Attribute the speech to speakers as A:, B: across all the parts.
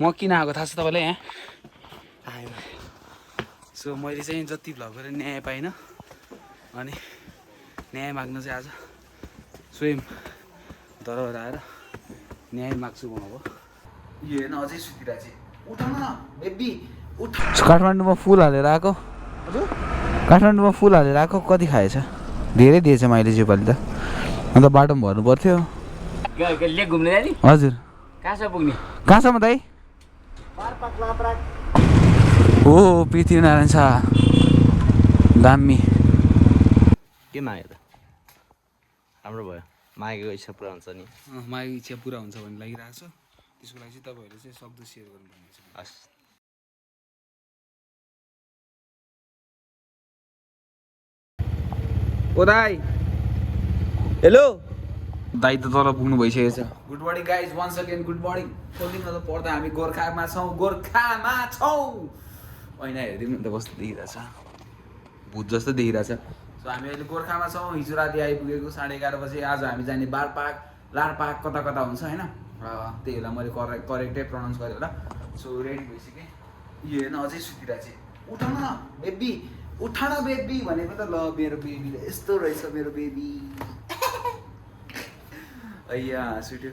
A: म किन आएको थाहा छ तपाईँलाई यहाँ आयो सो मैले चाहिँ जति भ्लग गरेर न्याय पाइनँ अनि न्याय माग्न चाहिँ आज स्वयं दरबार आएर न्याय माग्छु म अब यो हेर्न अझै सुतिरहेको चाहिँ उठाउन बेबी उठ काठमाडौँमा फुल हालेर आएको काठमाडौँमा फुल हालेर आएको कति खाएछ धेरै दिएछ मैले योपालि त अन्त बाटोमा भर्नु पर्थ्यो
B: लेक घुम्ने जाने
A: हजुर
B: कहाँसम्म पुग्ने
A: कहाँसम्म दाइ हो पृथ्वीनारायण शाह दामी
B: के माग्यो त राम्रो भयो मागेको इच्छा पुरा हुन्छ नि
A: मागेको इच्छा पुरा हुन्छ भन्ने लागिरहेको छ त्यसको लागि चाहिँ तपाईँहरूले चाहिँ सक्दो सेयर गर्नुपर्ने छ
B: हस्
A: ओ दाइ हेलो दाइ त तल पुग्नु भइसकेको छ good morning guys once again good morning खोलिदिनु त पर्दा हामी गोर्खामा छौँ ऐना हेरिदिनु त कस्तो देखिरहेछ भूत जस्तो देखिरहेछ सो हामी अहिले गोर्खामा छौँ हिजो राति आइपुगेको 11:30 बजे आज हामी जाने बारपाक लारपाक कता कता हुन्छ होइन त्यही होला मैले करेक्टै प्रनाउन्स गरेँ होला सो रेडी भइसकेँ यो हेर्न अझै सुतिरहेको चाहिँ उठाउन बेबी उठाउन बेबी भनेको त ल मेरो बेबी यस्तो रहेछ मेरो बेबी अय्या सुट्यो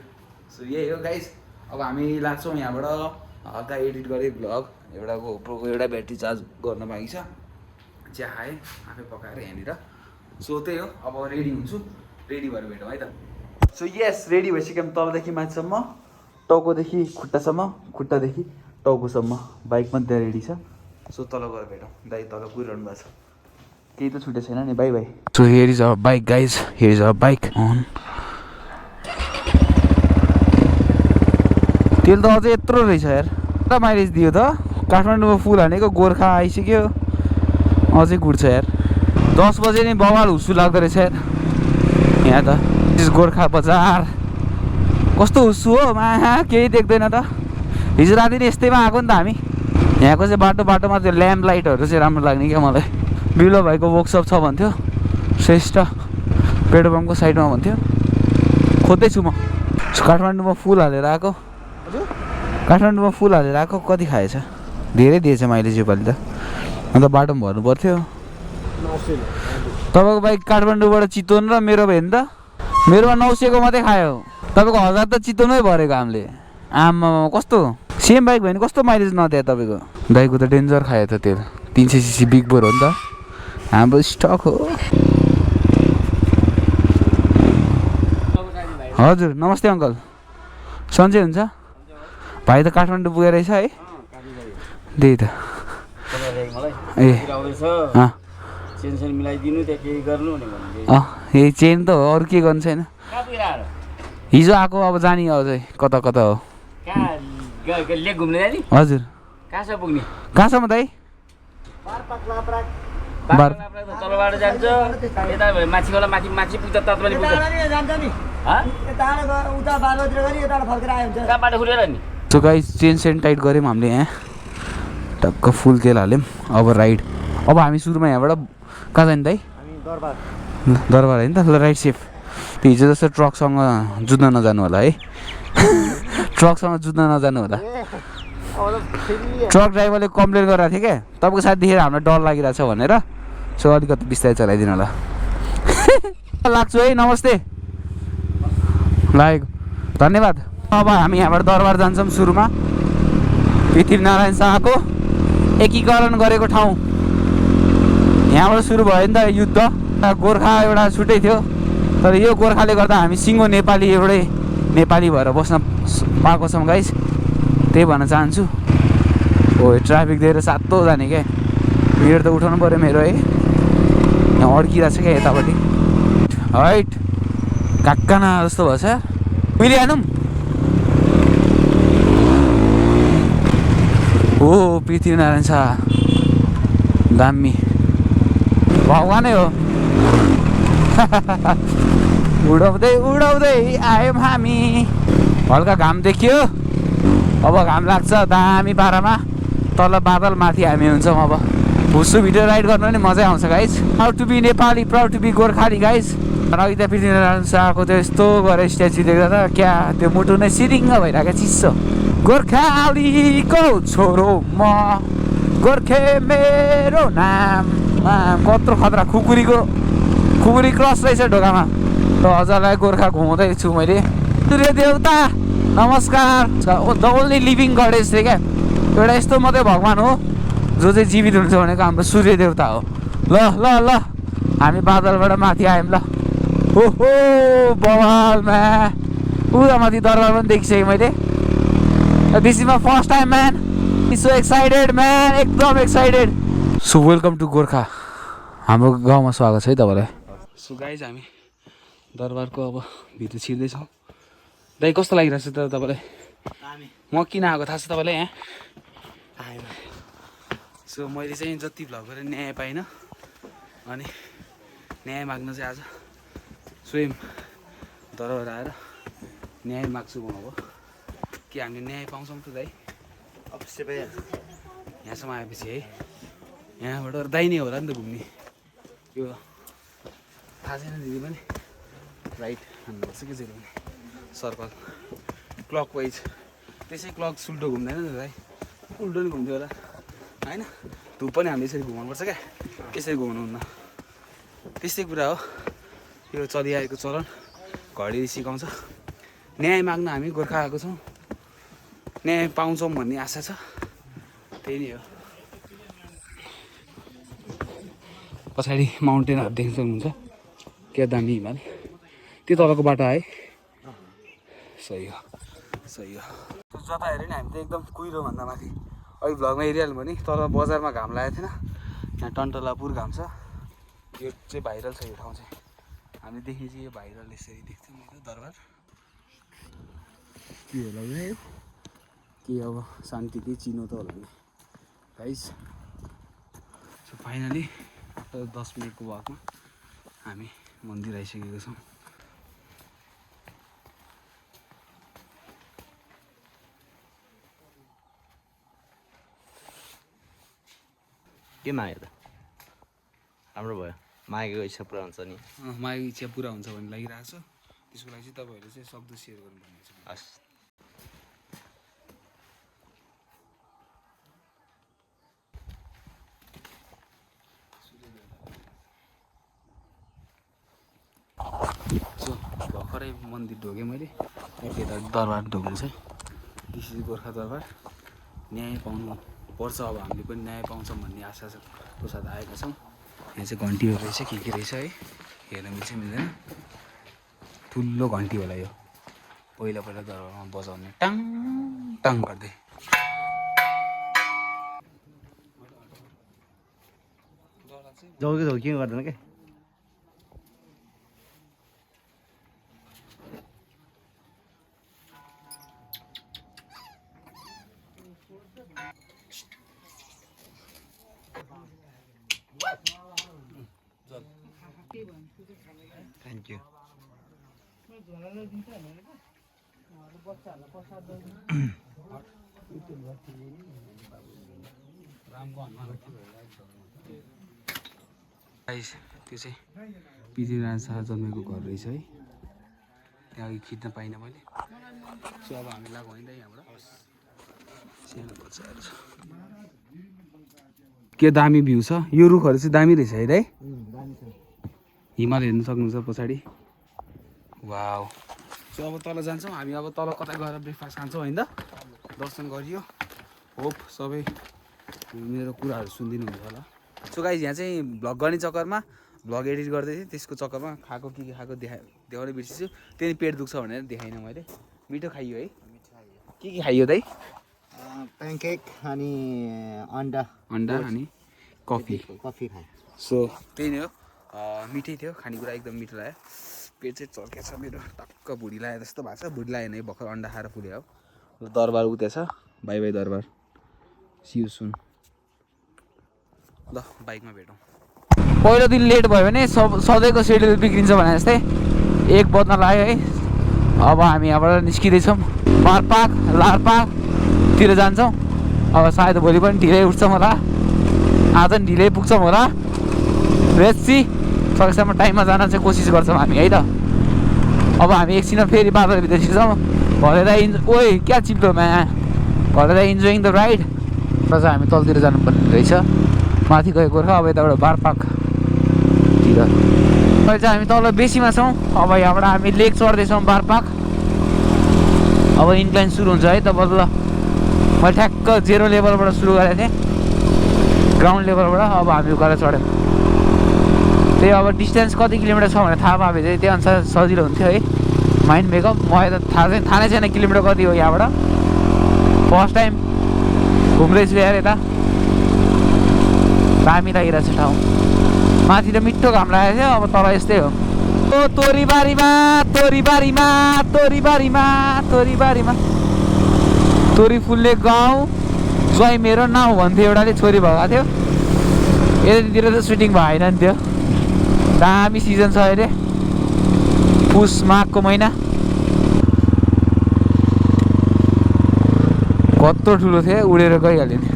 A: सो यही हो गाइस अब हामी लाग्छौँ यहाँबाट हल्का एडिट गरेँ भ्लग एउटा गोप्रोको एउटा ब्याट्री चार्ज गर्न बाँकी छ चिया खाएँ आफै पकाएर यहाँनिर सो त्यही हो अब रेडी हुन्छु रेडी भएर भेटौँ है त सो यस रेडी भइसक्यौँ तलदेखि माथिसम्म टाउकोदेखि खुट्टासम्म खुट्टादेखि टाउकोसम्म बाइक पनि त्यहाँ रेडी छ सो तल गएर भेटौँ दाइ तल कुरिरहनु भएको छ केही त छुटेको छैन नि by by so here is our bike guys here is our bike तेल त अझै यत्रो रहेछ यार कता माइलेज दियो त काठमाडौँमा फुल हानेको गोर्खा आइसक्यो अझै कुट्छ यार 10 बजे नै बवाल हुस्सु लाग्दो रहेछ यार यहाँ त गोर्खा बजार कस्तो हुस्सु हो मा केही देख्दैन त हिजो राति नै यस्तैमा आएको नि त हामी यहाँको चाहिँ बाटोमा त्यो ल्याम्प लाइटहरू चाहिँ राम्रो लाग्ने क्या मलाई बिलो भाइको वर्कसप छ भन्थ्यो श्रेष्ठ पेट्रोल पम्पको साइडमा भन्थ्यो खोज्दैछु म काठमाडौँमा फुल हालेर आएको काठमाडौँमा फुल हालेर आएको कति खाएछ धेरै दिएछ मैले योपालि त अन्त बाटोमा भर्नु पर्थ्यो तपाईँको बाइक काठमाडौँबाट चितवन र मेरो भयो नि त मेरोमा 900 को मात्रै खायो तपाईँको 1000 त चितवनमै भरेको हामीले आमा कस्तो सेम बाइक भयो भने कस्तो माइलेज नदिए तपाईँको दाइको त डेन्जर खायो त तेल 300cc बिग बोर हो नि त हाम्रो स्टक हो हजुर नमस्ते अङ्कल सन्चै हुन्छ भाइ त काठमाडौँ पुगेर रहेछ है त्यही त ए यही चेन त हो अरू के गर्नु छैन हिजो आएको अब जाने अझै कता कता हो
B: लेक घुम्ने जाने
A: हजुर
B: कहाँसम्म पुग्ने
A: कहाँसम्म दाइ
B: तलबाट जान्छ यता माथिबाट माथि माथि पुग्छ तत्त्वले पुग्छ कहाँबाट खुलेर नि
A: so guys chain Sen tight गऱ्यौँ हामीले यहाँ टक्क फुल तेल हाल्यौँ अब राइड अब हामी सुरुमा यहाँबाट कहाँ जाने दाइ दरबार होइन त ल राइड सेफ त्यो हिजो जस्तो ट्रकसँग जुत्न नजानु होला है ट्रकसँग जुत्न नजानु होला ट्रक ड्राइभरले कम्प्लेन गरिरहेको थियो क्या तपाईँको साथ देखेर हामीलाई डर लागिरहेछ भनेर सो अलिकति बिस्तारै चलाइदिनु होला लाग्छु है नमस्ते लागेको धन्यवाद अब हामी यहाँबाट दरबार जान्छौँ सुरुमा पृथ्वीनारायण शाहको एकीकरण गरेको ठाउँ यहाँबाट सुरु भयो नि त युद्ध गोर्खा एउटा छुट्टै थियो तर यो गोर्खाले गर्दा हामी सिङ्गो नेपाली एउटै नेपाली भएर बस्न पाएको छौँ गाइस त्यही भन्न चाहन्छु हो ट्राफिक दिएर सातो जाने क्या भिड त उठाउनु पऱ्यो मेरो है यहाँ अड्किरहेको छ क्या यतापट्टि हाइट काक्काना जस्तो भएछ मिलिहालौँ हो पृथ्वीनारायण शाह दामी भगवानै हो उडाउँदै उडाउँदै आयौँ हामी हल्का घाम देखियो अब घाम लाग्छ दामी पारामा तल बादल माथि हामी हुन्छौँ अब हुस्सु भिडियो राइड गर्नु नि मजै आउँछ guys proud to be Nepali proud to be Gorkhali guys अघि त पृथ्वीनारायण शाहको त्यो यस्तो गरेर स्ट्याचु देख्दा त क्या त्यो मुटु नै सिरिङ्ग भइरहेको चिसो गोर्खालीको छोरो म गोर्खे मेरो नाम कत्रो खतरा खुकुरी क्रस रहेछ ढोकामा र हजुरलाई गोर्खा घुमाउँदैछु मैले सूर्य देवता नमस्कार द ओन्ली लिभिङ गडेज रे क्या एउटा यस्तो मात्रै भगवान् हो जो चाहिँ जीवित हुन्छ भनेको हाम्रो सूर्य देवता हो ल ल ल हामी बादलबाट माथि आयौँ ल ओहो बवालमा पुरा माथि दरबार पनि देखिसकेँ मैले this is my first time man so excited man एकदम excited so welcome to Gorkha हाम्रो गाउँमा स्वागत छ है तपाईँलाई सो गाइज हामी दरबारको अब भित्र छिर्दैछौँ दाइ कस्तो लागिरहेको छ त तपाईँलाई म किन आएको थाहा छ तपाईँलाई यहाँ सो मैले चाहिँ जति भ्लग गरेर न्याय पाइनँ अनि न्याय माग्न चाहिँ आज स्वयं दरबार आएर न्याय माग्छु म अब के हामीले न्याय पाउँछौँ त दाइ
B: अवश्य पाइहाल्छ
A: यहाँसम्म आएपछि है यहाँबाट दाहिने होला नि त घुम्ने यो थाहा छैन दिदी पनि राइट हान्नुपर्छ के चाहिँ भने सर्कल क्लक वाइज त्यसै क्लक सुल्टो घुम्दैन नि त दाइ उल्टो नि घुम्थ्यो होला होइन धुप पनि हामीले यसरी घुमाउनुपर्छ क्या यसरी घुमाउनुहुन्न त्यस्तै कुरा हो यो चलिआएको चलन घडीले सिकाउँछ न्याय माग्न हामी गोर्खा आएको छौँ न्याय पाउँछौँ भन्ने आशा छ त्यही नै हो पछाडि माउन्टेनहरू देख्न सक्नुहुन्छ क्या दामी हिमाल त्यो तलको बाटो है सही हो जता हेऱ्यो नि हामी त एकदम कुहिरोभन्दा माथि अघि भ्लगमा हेरिहाल्नु भने तल बजारमा घाम लागेको थिएन यहाँ टन्टलापुर घाम छ यो चाहिँ भाइरल छ यो ठाउँ चाहिँ हामीले देख्ने चाहिँ यो भाइरल यसरी देख्छौँ होइन दरबार के होला यो के अब शान्तिकै चिनो त होला नि गाइस सो फाइनली आफ्टर 10 मिनटको वाकमा हामी मन्दिर आइसकेको छौँ
B: के माग्यो त राम्रो भयो मागेको इच्छा पुरा हुन्छ नि
A: मागेको इच्छा पुरा हुन्छ भन्ने लागिरहेको छ त्यसको लागि चाहिँ तपाईँहरूले चाहिँ सक्दो सेयर गर्नुपर्ने छ
B: हस्
A: सो भर्खरै मन्दिर ढोकेँ मैले यता दरबार ढोक्नु छ दिस इज गोर्खा दरबार न्याय पाउनु पर्छ अब हामीले पनि न्याय पाउँछौँ भन्ने आशा को साथ आएका छौँ यहाँ चाहिँ घन्टीहरू रहेछ के रहेछ है हेर्न मिल्छ मिल्दैन ठुलो घन्टी होला यो पहिला दरबारमा बजाउने टाङ टाङ गर्दै
B: जाउ के गर्दैन क्या थ्याङ्क यू
A: त्यो चाहिँ पृथ्वीराज शाह जन्मेको घर रहेछ है त्यहाँ अघि खिच्न पाइनँ मैले सो अब हामी लाग्यो होइन यहाँबाट के दामी भ्यू छ यो रुखहरू चाहिँ दामी रहेछ है दाइ हिमाल हेर्नु सक्नुहुन्छ पछाडि वाउ सो अब तल जान्छौँ हामी अब तल कतै गएर ब्रेकफास्ट खान्छौँ होइन दर्शन गरियो होप सबै मेरो कुराहरू सुनिदिनु हुन्छ होला सो गाइस यहाँ चाहिँ भ्लग गर्ने चक्करमा भ्लग एडिट गर्दै थिएँ त्यसको चक्करमा खाएको के खाएको देखाउनै बिर्सिछु त्यही पेट दुख्छ भनेर देखाइनँ मैले मिठो खाइयो है के खाइयो दाइ
B: प्यानकेक अनि अन्डा
A: अनि कफी
B: खाएँ
A: सो त्यही नै हो मिठै थियो खानेकुरा एकदम मिठो लाग्यो पेट चाहिँ चर्केछ मेरो टक्क भुँडी लाग्यो जस्तो भएको छ भुँडी लाग्यो भने भर्खर अन्डा खाएर पुग्यो हो दरबार उतै छ बाई बाई दरबार सिउ सुन ल बाइकमा भेटौँ पहिलो दिन लेट भयो भने सधैँको सेड्युल बिग्रिन्छ भने जस्तै 1 बज्न लाग्यो है अब हामी यहाँबाट निस्किँदैछौँ लारपाकतिर जान्छौँ अब सायद भोलि पनि ढिलै उठ्छौँ होला आज पनि ढिलै पुग्छौँ होला रेसी सकेसम्म टाइममा जान चाहिँ कोसिस गर्छौँ हामी है त अब हामी एकछिनमा फेरि बादलभित्र छिर्छौँ भनेर ओइ क्या चिप्लोमा घर इन्जोइङ द राइड र चाहिँ हामी तलतिर जानुपर्ने रहेछ माथि गएको गोर्खा अब यताबाट बारपाकतिर अहिले चाहिँ हामी तल बेसीमा छौँ अब यहाँबाट हामी लेक चढ्दैछौँ बारपाक अब इन्क्लाइन सुरु हुन्छ है त बल्ल मैले ठ्याक्क 0 लेभलबाट सुरु गरेको थिएँ ग्राउन्ड लेभलबाट अब हामी उकालो चढ्यौँ त्यही अब डिस्टेन्स कति किलोमिटर छ भनेर थाहा पाए चाहिँ त्यही अनुसार सजिलो हुन्थ्यो है माइन्ड मेकअप मलाई त थाहा नै छैन किलोमिटर कति हो यहाँबाट फर्स्ट टाइम घुम्दैछु यार यता दामी लागिरहेको छ ठाउँ माथि त मिठो घाम लागेको थियो अब तल यस्तै हो ओ तोरीबारीमा तोरीबारीमा तोरीबारीमा तोरीबारीमा तोरी फुल्ने गाउँ ज्वाइँ मेरो नाउँ भन्थ्यो एउटाले छोरी भएको थियो यतातिर त सुटिङ भएन नि त्यो दामी सिजन छ अहिले पुस माघको महिना कत्रो ठुलो थियो उडेर गइहाल्यो नि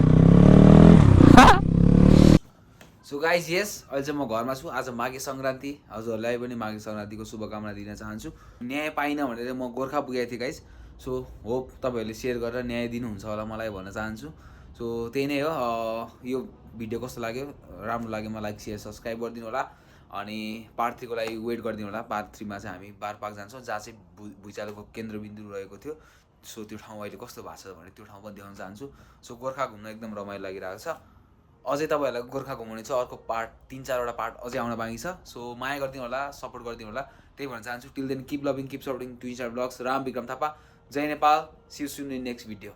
A: सो गाइस यस अहिले चाहिँ म घरमा छु आज माघे सङ्क्रान्ति हजुरहरूलाई पनि माघे सङ्क्रान्तिको शुभकामना दिन चाहन्छु न्याय पाइनँ भनेर म गोर्खा पुगेको थिएँ गाइस सो होप तपाईँहरूले सेयर गरेर न्याय दिनुहुन्छ होला मलाई भन्न चाहन्छु सो त्यही नै हो यो भिडियो कस्तो लाग्यो राम्रो लाग्यो मलाई लाइक सेयर सब्सक्राइब गरिदिनु होला अनि पार्ट 3 को लागि वेट गरिदिनु होला पार्ट 3 मा चाहिँ हामी बारपाक जान्छौँ जहाँ चाहिँ भुइँचालोको केन्द्रबिन्दु रहेको थियो सो त्यो ठाउँ अहिले कस्तो भएको छ भने त्यो ठाउँ पनि देखाउन चाहन्छु सो गोर्खा घुम्न एकदम रमाइलो लागिरहेको छ अझै तपाईँहरूलाई गोर्खा घुमाउने छ अर्को पार्ट 3-4 वटा पार्ट अझै आउन बाँकी छ सो माया गरिदिनु होला सपोर्ट गरिदिनु होला त्यही भन्न चाहन्छु till then keep loving keep supporting Twinsrider vlogs Ram Bikram Thapa Jai Nepal see you soon in next video